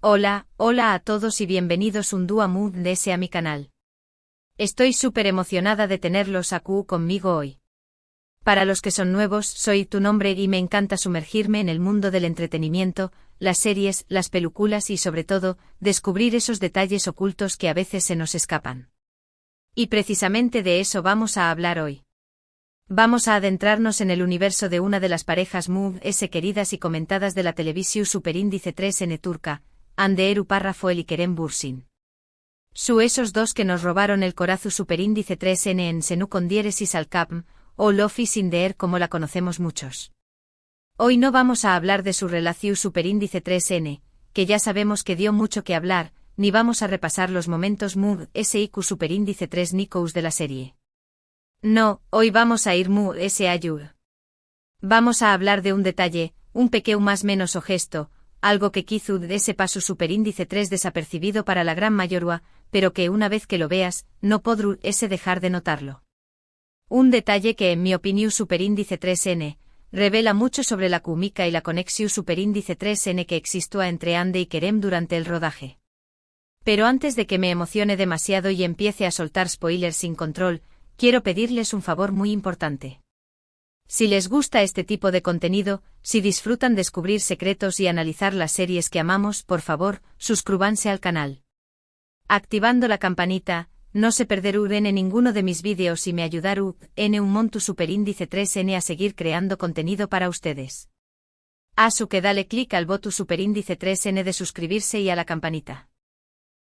Hola a todos y bienvenidos un día más a mi canal. Estoy súper emocionada de tenerlos aquí conmigo hoy. Para los que son nuevos, soy tu nombre y me encanta sumergirme en el mundo del entretenimiento, las series, las películas y sobre todo, descubrir esos detalles ocultos que a veces se nos escapan. Y precisamente de eso vamos a hablar hoy. Vamos a adentrarnos en el universo de una de las parejas más queridas y comentadas de la televisión superíndice 3N turca, Hande Erupar-Rafael y Kerem Bürsin. Esos dos que nos robaron el corazón superíndice 3N en Senu con diéresis al capm, o Lofi sin deer como la conocemos muchos. Hoy no vamos a hablar de su relación superíndice 3N, que ya sabemos que dio mucho que hablar, ni vamos a repasar los momentos SIQ superíndice 3 Nikous de la serie. No, hoy vamos a ir ayur. Vamos a hablar de un detalle, un pequeño más menos o gesto, algo que quizo de ese paso superíndice 3 desapercibido para la gran mayoría, pero que una vez que lo veas, no podrú dejar de notarlo. Un detalle que en mi opinión superíndice 3N, revela mucho sobre la química y la conexión superíndice 3N que existió entre Hande y Kerem durante el rodaje. Pero antes de que me emocione demasiado y empiece a soltar spoilers sin control, quiero pedirles un favor muy importante. Si les gusta este tipo de contenido, si disfrutan descubrir secretos y analizar las series que amamos, por favor, suscríbanse al canal. Activando la campanita, no se perderán en ninguno de mis vídeos y me ayudarán en un monto superíndice 3N a seguir creando contenido para ustedes. Que dale clic al botón superíndice 3N de suscribirse y a la campanita.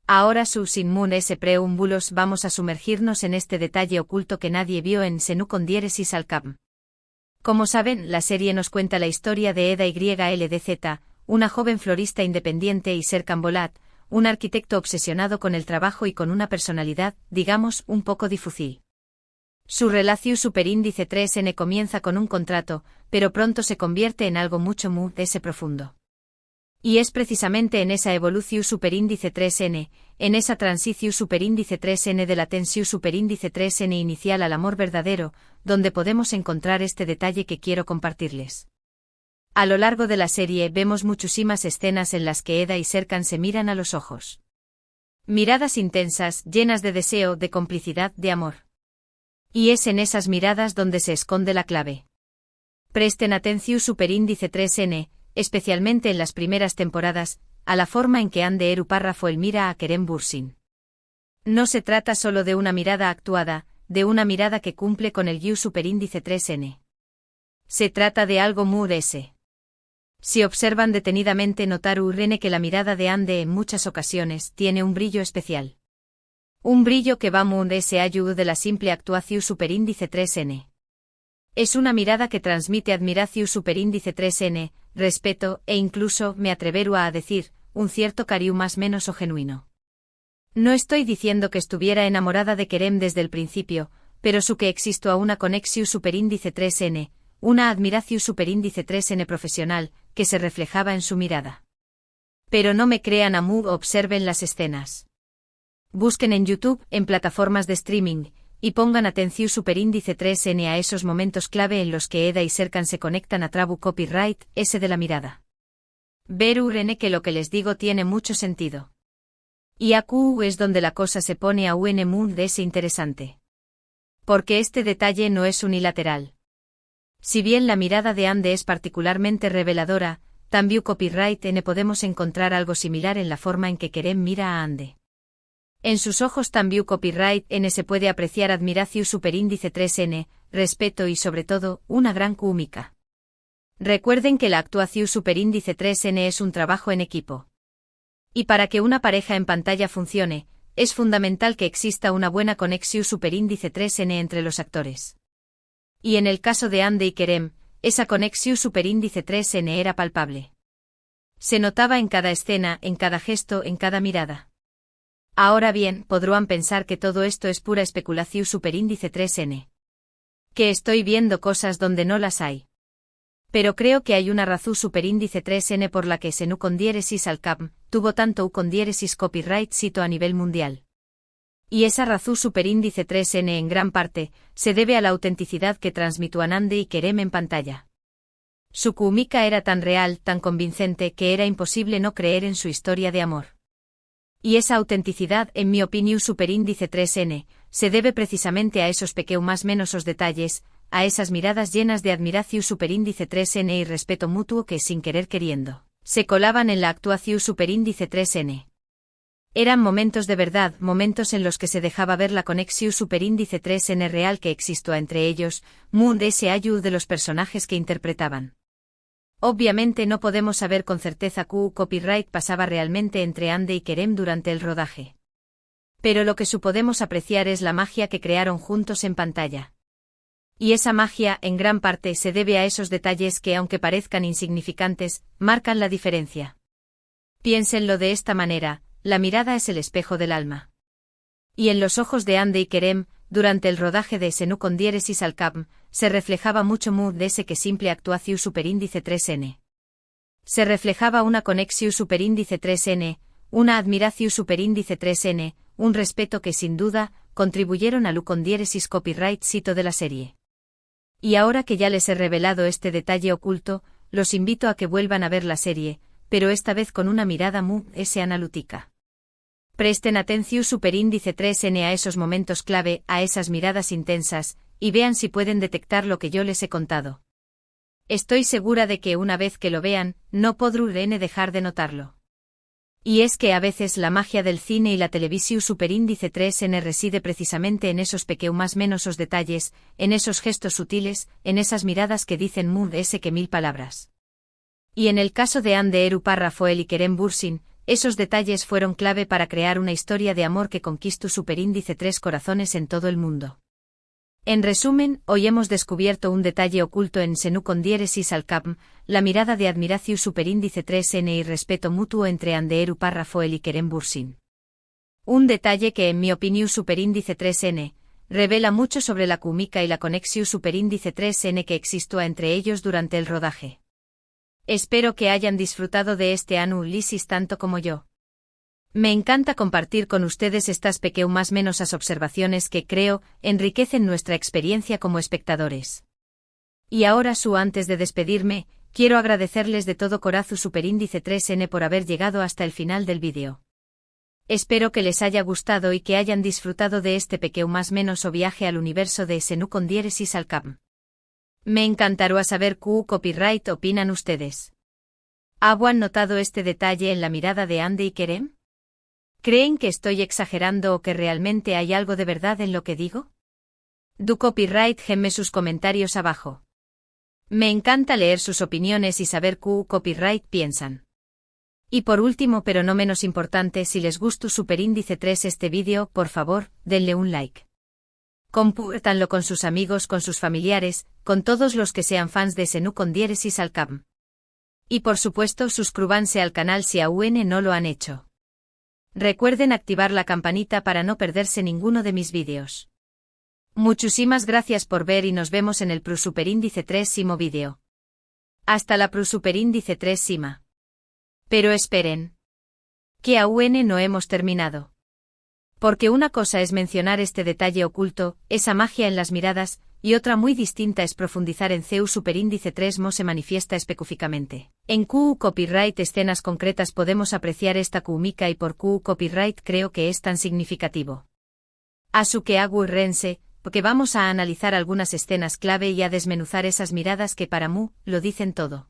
Ahora sin preámbulos vamos a sumergirnos en este detalle oculto que nadie vio en Senu con diéresis al capm. Como saben, la serie nos cuenta la historia de Eda YLDZ, una joven florista independiente y Serkan Bolat, un arquitecto obsesionado con el trabajo y con una personalidad, digamos, un poco difícil. Su relación superíndice 3N comienza con un contrato, pero pronto se convierte en algo mucho profundo. Y es precisamente en esa evolución superíndice 3N, en esa transición superíndice 3N de la tensión superíndice 3N inicial al amor verdadero, donde podemos encontrar este detalle que quiero compartirles. A lo largo de la serie vemos muchísimas escenas en las que Eda y Serkan se miran a los ojos. Miradas intensas, llenas de deseo, de complicidad, de amor. Y es en esas miradas donde se esconde la clave. Presten atención superíndice 3N, especialmente en las primeras temporadas, a la forma en que Hande Erupar-Rafael mira a Kerem Bürsin. No se trata solo de una mirada actuada, de una mirada que cumple con el superíndice 3N. Se trata de algo Si observan detenidamente notarán que la mirada de Hande en muchas ocasiones tiene un brillo especial. Un brillo que va ayuda de la simple actuación superíndice 3N. Es una mirada que transmite admiración superíndice 3N, respeto, e incluso, me atreveru a decir, un cierto cariño más menos o genuino. No estoy diciendo que estuviera enamorada de Kerem desde el principio, pero su que existo a una conexión superíndice 3N, una admiración superíndice 3N profesional, que se reflejaba en su mirada. Pero no me crean observen las escenas. Busquen en YouTube, en plataformas de streaming, y pongan atención superíndice 3N a esos momentos clave en los que Eda y Serkan se conectan a trabu copyright, ese de la mirada. Verán que lo que les digo tiene mucho sentido. Y aquí es donde la cosa se pone aún interesante. Porque este detalle no es unilateral. Si bien la mirada de Hande es particularmente reveladora, también copyright podemos encontrar algo similar en la forma en que Kerem mira a Hande. En sus ojos también copyright se puede apreciar admiración superíndice 3N, respeto y sobre todo, una gran química. Recuerden que la actuación superíndice 3N es un trabajo en equipo. Y para que una pareja en pantalla funcione, es fundamental que exista una buena conexión superíndice 3N entre los actores. Y en el caso de Hande y Kerem, esa conexión superíndice 3N era palpable. Se notaba en cada escena, en cada gesto, en cada mirada. Ahora bien, podrán pensar que todo esto es pura especulación superíndice 3N. Que estoy viendo cosas donde no las hay. Pero creo que hay una razón superíndice 3N por la que Senu con diéresis al capm tuvo tanto con diéresis copyright sito a nivel mundial. Y esa razón superíndice 3N en gran parte se debe a la autenticidad que transmitúan Hande y Kerem en pantalla. Su química era tan real, tan convincente, que era imposible no creer en su historia de amor. Y esa autenticidad, en mi opinión superíndice 3n, se debe precisamente a esos más menosos detalles, a esas miradas llenas de admiración superíndice 3n y respeto mutuo que, sin querer queriendo, se colaban en la actuación superíndice 3n. Eran momentos de verdad, momentos en los que se dejaba ver la conexión superíndice 3n real que existió entre ellos, de ese ayudo de los personajes que interpretaban. Obviamente no podemos saber con certeza qué copyright pasaba realmente entre Andy y Kerem durante el rodaje. Pero lo que podemos apreciar es la magia que crearon juntos en pantalla. Y esa magia, en gran parte, se debe a esos detalles que, aunque parezcan insignificantes, marcan la diferencia. Piénsenlo de esta manera, la mirada es el espejo del alma. Y en los ojos de Andy y Kerem, durante el rodaje de Senú con diéresis al cap, se reflejaba mucho de ese que simple actuación superíndice 3n. Se reflejaba una conexión superíndice 3n, una admiración superíndice 3n, un respeto que sin duda, contribuyeron al con diéresis copyright sito de la serie. Y ahora que ya les he revelado este detalle oculto, los invito a que vuelvan a ver la serie, pero esta vez con una mirada analítica. Presten atención superíndice 3n a esos momentos clave, a esas miradas intensas, y vean si pueden detectar lo que yo les he contado. Estoy segura de que una vez que lo vean, no podrán dejar de notarlo. Y es que a veces la magia del cine y la televisión superíndice 3n reside precisamente en esos más menosos detalles, en esos gestos sutiles, en esas miradas que dicen que mil palabras. Y en el caso de Ander Rafael y Kerem Bürsin, esos detalles fueron clave para crear una historia de amor que conquistó superíndice 3 corazones en todo el mundo. En resumen, hoy hemos descubierto un detalle oculto en Senú con diéresis al cap, la mirada de admiración superíndice 3n y respeto mutuo entre Ander Rafael y Kerem Bürsin. Un detalle que, en mi opinión superíndice 3n, revela mucho sobre la química y la conexión superíndice 3n que existió entre ellos durante el rodaje. Espero que hayan disfrutado de este análisis tanto como yo. Me encanta compartir con ustedes estas más menosas observaciones que creo enriquecen nuestra experiencia como espectadores. Y ahora antes de despedirme, quiero agradecerles de todo corazón superíndice 3n por haber llegado hasta el final del vídeo. Espero que les haya gustado y que hayan disfrutado de este más menoso viaje al universo de Senú con diéresis al cap. Me encantaría saber qué copyright opinan ustedes. ¿Han notado este detalle en la mirada de Andy y Kerem? ¿Creen que estoy exagerando o que realmente hay algo de verdad en lo que digo? Do copyright gemme sus comentarios abajo. Me encanta leer sus opiniones y saber qué copyright piensan. Y por último pero no menos importante, si les gustó superíndice 3 este vídeo, por favor, denle un like. Compártanlo con sus amigos, con sus familiares, con todos los que sean fans de Senú con diéresis al cap. Y por supuesto suscríbanse al canal si aún no lo han hecho. Recuerden activar la campanita para no perderse ninguno de mis vídeos. Muchísimas gracias por ver y nos vemos en el superíndice 3 vídeo. Hasta la superíndice 3. Pero esperen. Que aún no hemos terminado. Porque una cosa es mencionar este detalle oculto, esa magia en las miradas, y otra muy distinta es profundizar en CU superíndice 3 se manifiesta específicamente. En QU copyright escenas concretas podemos apreciar esta química y por QU copyright creo que es tan significativo. Asuke Agu Rense, porque vamos a analizar algunas escenas clave y a desmenuzar esas miradas que para mí lo dicen todo.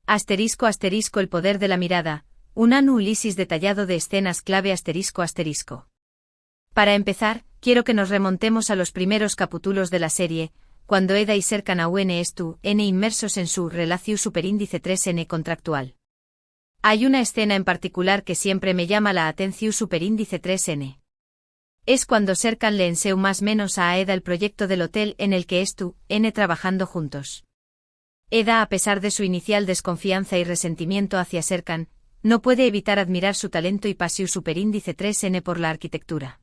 Asterisco asterisco el poder de la mirada, un análisis detallado de escenas clave asterisco asterisco. Para empezar, quiero que nos remontemos a los primeros capítulos de la serie, cuando Eda y Serkan aún están inmersos en su relación superíndice 3n contractual. Hay una escena en particular que siempre me llama la atención superíndice 3n. Es cuando Serkan le enseña más o menos a Eda el proyecto del hotel en el que están trabajando juntos. Eda, a pesar de su inicial desconfianza y resentimiento hacia Serkan, no puede evitar admirar su talento y pasión superíndice 3n por la arquitectura.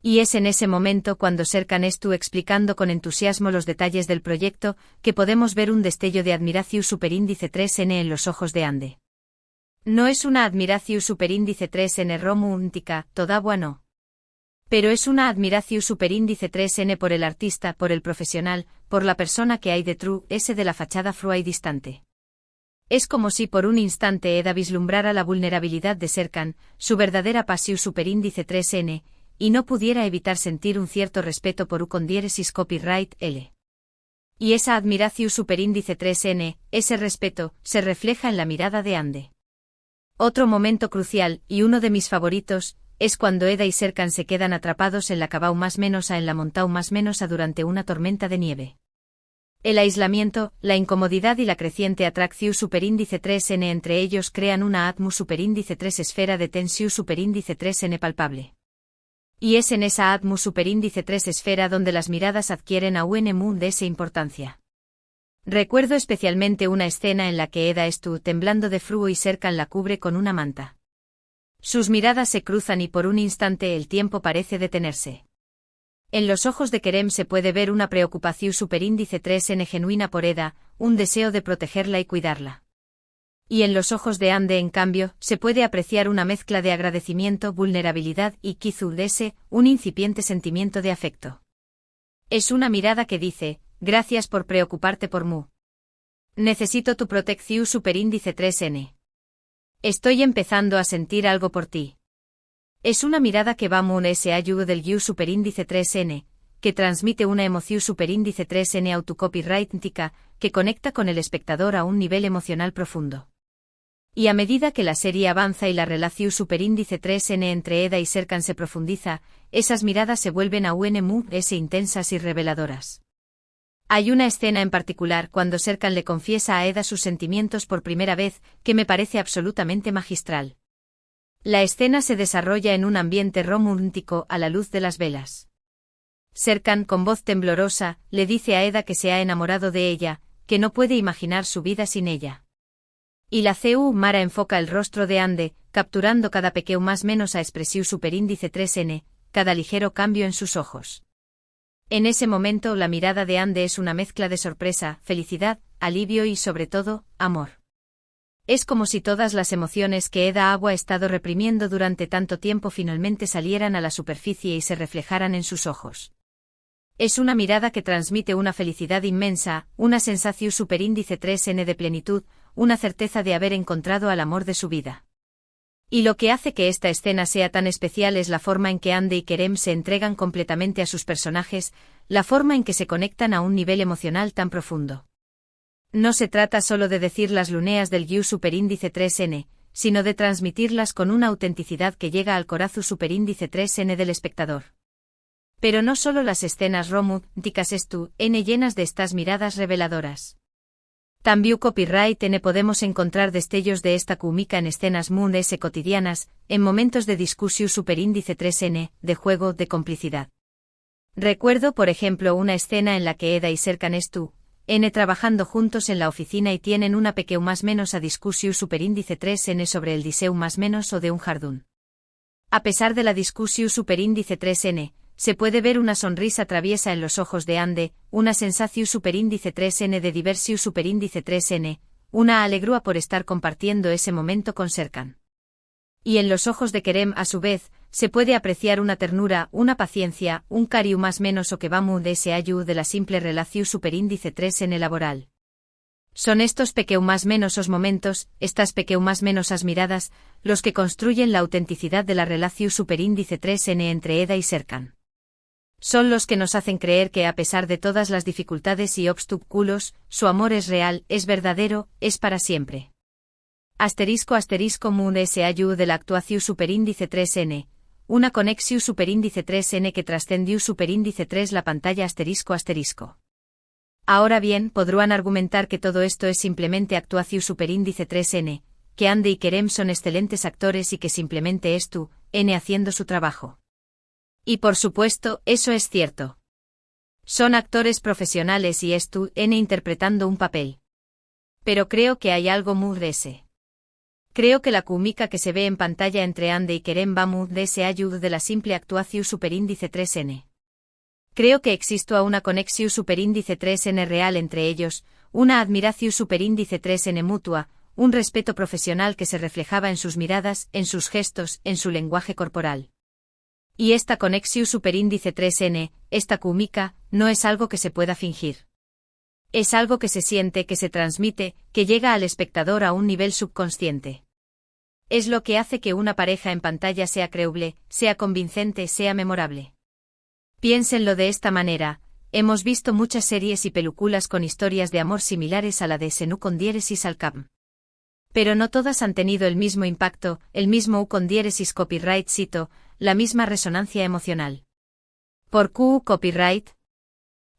Y es en ese momento cuando Serkan está explicando con entusiasmo los detalles del proyecto, que podemos ver un destello de admiración superíndice 3n en los ojos de Ande. No es una admiración superíndice 3n romántica, todavía no. Pero es una admiración superíndice 3n por el artista, por el profesional, por la persona que hay detrás de la fachada frua y distante. Es como si por un instante Eda vislumbrara la vulnerabilidad de Serkan, su verdadera pasión superíndice 3n, y no pudiera evitar sentir un cierto respeto por U copyright L. Y esa admiración superíndice 3n, ese respeto, se refleja en la mirada de Ande. Otro momento crucial, y uno de mis favoritos, es cuando Eda y Serkan se quedan atrapados en la cabau más menosa en la montau más menosa durante una tormenta de nieve. El aislamiento, la incomodidad y la creciente atracción superíndice 3n entre ellos crean una atmu superíndice 3 esfera de tensión superíndice 3n palpable. Y es en esa atmu superíndice 3 esfera donde las miradas adquieren a un de esa importancia. Recuerdo especialmente una escena en la que Eda estuvo temblando de frío y Serkan la cubre con una manta. Sus miradas se cruzan y por un instante el tiempo parece detenerse. En los ojos de Kerem se puede ver una preocupación superíndice 3n genuina por Eda, un deseo de protegerla y cuidarla. Y en los ojos de Ande, en cambio, se puede apreciar una mezcla de agradecimiento, vulnerabilidad y quizás un incipiente sentimiento de afecto. Es una mirada que dice, gracias por preocuparte por mí. Necesito tu protección superíndice 3n. Estoy empezando a sentir algo por ti. Es una mirada que va mun ese ayudo del you superíndice 3n, que transmite una emoción superíndice 3n autocopyrightnica, que conecta con el espectador a un nivel emocional profundo. Y a medida que la serie avanza y la relación superíndice 3n entre Eda y Serkan se profundiza, esas miradas se vuelven a ese intensas y reveladoras. Hay una escena en particular cuando Serkan le confiesa a Eda sus sentimientos por primera vez, que me parece absolutamente magistral. La escena se desarrolla en un ambiente romántico a la luz de las velas. Serkan, con voz temblorosa, le dice a Eda que se ha enamorado de ella, que no puede imaginar su vida sin ella. Y la Mara enfoca el rostro de Ande, capturando cada pequeño más menos a expresión superíndice 3n, cada ligero cambio en sus ojos. En ese momento la mirada de Ande es una mezcla de sorpresa, felicidad, alivio y sobre todo, amor. Es como si todas las emociones que Eda ha estado reprimiendo durante tanto tiempo finalmente salieran a la superficie y se reflejaran en sus ojos. Es una mirada que transmite una felicidad inmensa, una sensación superíndice 3n de plenitud, una certeza de haber encontrado al amor de su vida. Y lo que hace que esta escena sea tan especial es la forma en que Ande y Kerem se entregan completamente a sus personajes, la forma en que se conectan a un nivel emocional tan profundo. No se trata solo de decir las luneas del you superíndice 3n, sino de transmitirlas con una autenticidad que llega al corazón superíndice 3n del espectador. Pero no solo las escenas románticas llenas de estas miradas reveladoras. También copyright N podemos encontrar destellos de esta cómica en escenas cotidianas, en momentos de discusión superíndice 3n, de juego, de complicidad. Recuerdo por ejemplo una escena en la que Eda y Serkan trabajando juntos en la oficina y tienen una pequeña más menos a discusión superíndice 3n sobre el diseu más menos o de un jardín. A pesar de la discusión superíndice 3n, se puede ver una sonrisa traviesa en los ojos de Ande, una sensación superíndice 3n de diversión superíndice 3n, una alegría por estar compartiendo ese momento con Serkan. Y en los ojos de Kerem, a su vez, se puede apreciar una ternura, una paciencia, un cariño más menos o que va de ese ayu de la simple relación superíndice 3n laboral. Son estos pequeños más menos momentos, estas pequeños más menos miradas, los que construyen la autenticidad de la relación superíndice 3n entre Eda y Serkan. Son los que nos hacen creer que a pesar de todas las dificultades y obstáculos, su amor es real, es verdadero, es para siempre. Moon ese ayu de la actuación superíndice 3n, una conexión superíndice 3n que trascendió superíndice 3 la pantalla ***. Ahora bien, podrán argumentar que todo esto es simplemente actuación superíndice 3n, que Ande y Kerem son excelentes actores y que simplemente es N haciendo su trabajo. Y por supuesto, eso es cierto. Son actores profesionales y es N interpretando un papel. Pero creo que hay algo muy de ese. Creo que la cómica que se ve en pantalla entre Ande y Kerem va muy de ese ayudo de la simple actuación superíndice 3n. Creo que existe una conexión superíndice 3n real entre ellos, una admiración superíndice 3n mutua, un respeto profesional que se reflejaba en sus miradas, en sus gestos, en su lenguaje corporal. Y esta Conexiu superíndice 3N, esta Q-mica, no es algo que se pueda fingir. Es algo que se siente, que se transmite, que llega al espectador a un nivel subconsciente. Es lo que hace que una pareja en pantalla sea creíble, sea convincente, sea memorable. Piénsenlo de esta manera, hemos visto muchas series y películas con historias de amor similares a la de Senu con diéresis al cap. Pero no todas han tenido el mismo impacto, el mismo U con diéresis copyright cito, la misma resonancia emocional. ¿Por Q copyright?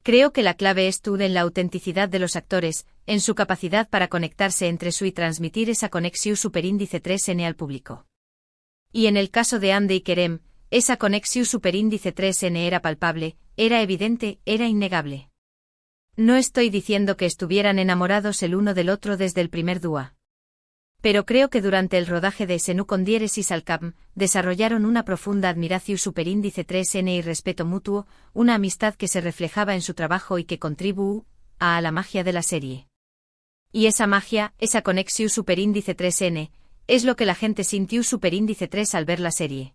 Creo que la clave estudia en la autenticidad de los actores, en su capacidad para conectarse entre sí y transmitir esa conexión superíndice 3N al público. Y en el caso de Andy y Kerem, esa conexión superíndice 3N era palpable, era evidente, era innegable. No estoy diciendo que estuvieran enamorados el uno del otro desde el primer dúa. Pero creo que durante el rodaje de Senu con diéresis al cap, desarrollaron una profunda admiración superíndice 3N y respeto mutuo, una amistad que se reflejaba en su trabajo y que contribuyó a la magia de la serie. Y esa magia, esa conexión superíndice 3N, es lo que la gente sintió superíndice 3 al ver la serie.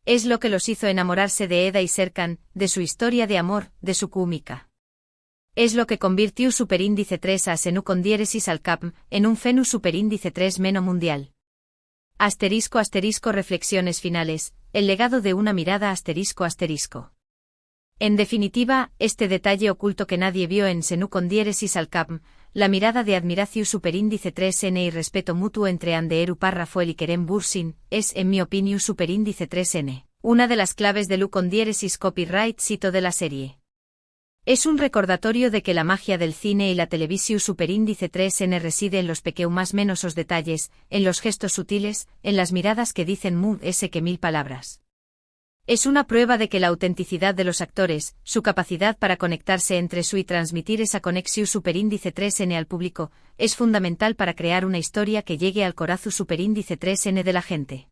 Es lo que los hizo enamorarse de Eda y Serkan, de su historia de amor, de su química. Es lo que convirtió superíndice 3 a Senu con diéresis al cap en un fenus superíndice 3 meno mundial. Asterisco reflexiones finales, el legado de una mirada asterisco. En definitiva, este detalle oculto que nadie vio en Senu con diéresis al cap, la mirada de admiración superíndice 3N y respeto mutuo entre Anderu Parrafoel y Kerem Bürsin, es en mi opinión superíndice 3N, una de las claves del U con diéresis copyright cito de la serie. Es un recordatorio de que la magia del cine y la televisión superíndice 3N reside en los más menosos detalles, en los gestos sutiles, en las miradas que dicen que mil palabras. Es una prueba de que la autenticidad de los actores, su capacidad para conectarse entre sí y transmitir esa conexión superíndice 3N al público, es fundamental para crear una historia que llegue al corazón superíndice 3N de la gente.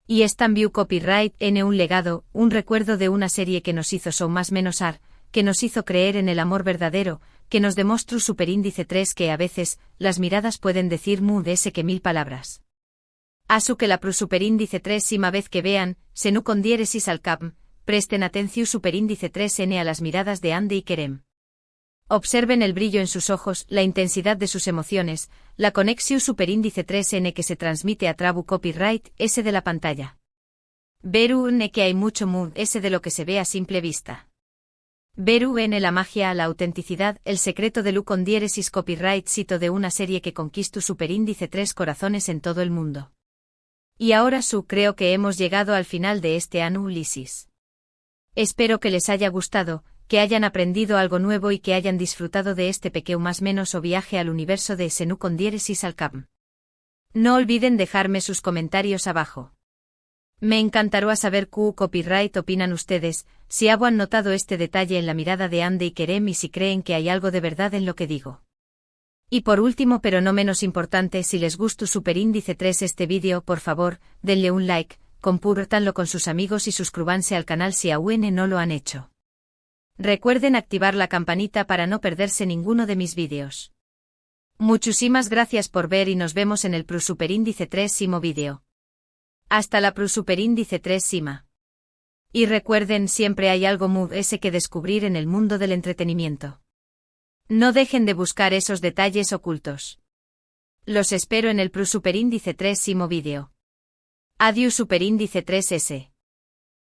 Y es también copyright N un legado, un recuerdo de una serie que nos hizo más menosar, que nos hizo creer en el amor verdadero, que nos demostró superíndice 3 que a veces, las miradas pueden decir que mil palabras. Asu que la superíndice 3 vez que vean, Senu con diéresis al cap, presten atención superíndice 3N a las miradas de Andy y Kerem. Observen el brillo en sus ojos, la intensidad de sus emociones, la conexión superíndice 3N que se transmite a trabu copyright S de la pantalla. Veru que hay mucho S de lo que se ve a simple vista. Veru la magia, la autenticidad, el secreto del U con diéresis copyright cito de una serie que conquistó superíndice 3 corazones en todo el mundo. Y ahora creo que hemos llegado al final de este análisis. Espero que les haya gustado, que hayan aprendido algo nuevo y que hayan disfrutado de este pequeño más menos o viaje al universo de Senu con diéresis al cap. No olviden dejarme sus comentarios abajo. Me encantará saber qué copyright opinan ustedes, si han notado este detalle en la mirada de Andy y Kerem y si creen que hay algo de verdad en lo que digo. Y por último pero no menos importante, si les gustó superíndice 3 este vídeo, por favor, denle un like, compártanlo con sus amigos y suscríbanse al canal si aún no lo han hecho. Recuerden activar la campanita para no perderse ninguno de mis vídeos. Muchísimas gracias por ver y nos vemos en el superíndice 3 vídeo. Hasta la superíndice 3 Y recuerden, siempre hay algo que descubrir en el mundo del entretenimiento. No dejen de buscar esos detalles ocultos. Los espero en el superíndice 3 vídeo. Adiós superíndice 3S.